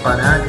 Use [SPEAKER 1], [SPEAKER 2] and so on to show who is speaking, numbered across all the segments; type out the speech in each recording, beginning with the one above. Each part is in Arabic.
[SPEAKER 1] قناة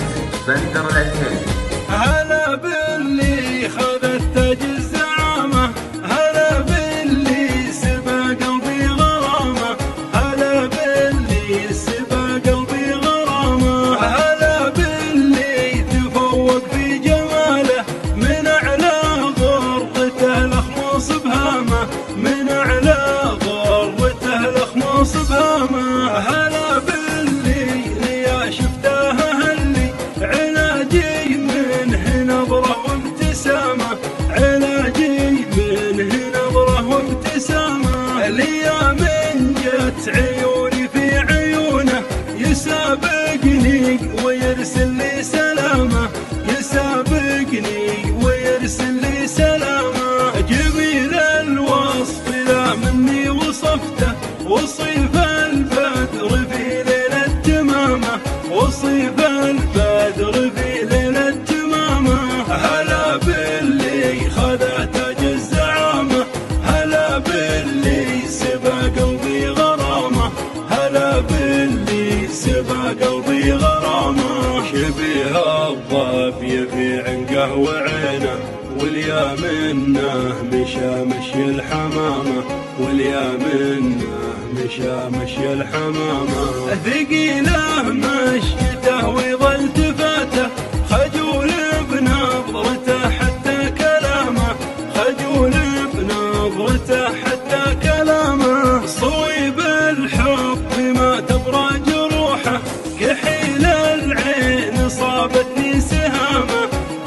[SPEAKER 1] بندر العتيبي.
[SPEAKER 2] هلا باللي خذ التاج الزعامة، هلا باللي سبى قلبي غرامة، هلا باللي سبى قلبي غرامة، هلا باللي تفوق في جماله من أعلى غرته الأخمص بهامة، من أعلى غرته الأخمص بهامة. هلا باللي يا شفته هلي علاجي من هنا نظرة وابتسامة، علاجي من هنا نظرة وابتسامة. ليا من جت عيوني في عيونه يسابقني ويرسل لي سلامة، يسابقني ويرسل لي سلامة. جميل الوصف لا مني وصفته، وصيف البدر في ليلة تمامة، وصيف البدر في ليلة تمامة. هلا باللي خذ تاج الزعامة، هلا باللي سبى قلبي غرامة، هلا باللي سبى قلبي غرامة. شبيه الضب في عنقه وعينه، واليا منه مشى مشي الحمامة، واليا منه مشى مشي الحمامة. ثقيله مشيته ويظل تفاته، خجول بنظرته حتى كلامه، خجول بنظرته حتى كلامه. صويب الحب ما تبرى جروحه، كحيل العين صابتني سهامه،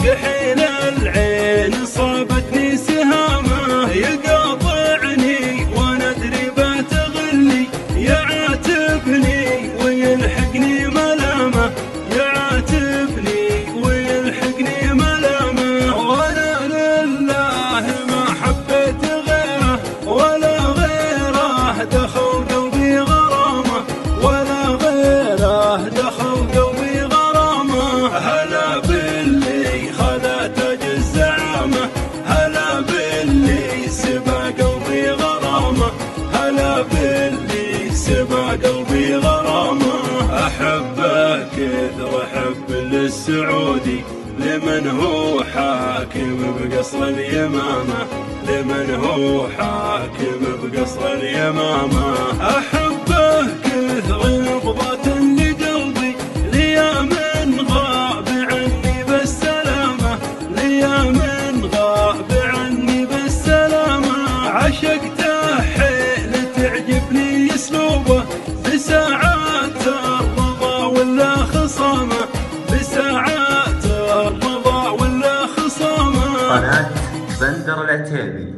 [SPEAKER 2] كحيل العين صابتني سهامه. يقاطعني وانا ادري بتغلي، يعاتبني ويلحقني ملامه، يعاتبني ويلحقني ملامه. وانا لله ما حبيت غيره ولا غيره دخل قلبي غرامه، ولا غيره دخل قلبي غرامه. هلا باللي خذ تاج الزعامة، هلا باللي سبى قلبي غرامة، هلا باللي سبى قلبي غرامة. أحبه كثر أحب للسعودي، لمن هو حاكم بقصر اليمامة، لمن هو حاكم بقصر اليمامة. أحبه كثر نبضة لقلبي، ليا من غاب عني بالسلامة، ليا من غاب عني بالسلامة. عشقته حيل تعجبني اسلوبه، بساعات الرضا ولا خصامة، بساعات الرضا ولا خصامة.
[SPEAKER 1] قناة بندر العتيبي.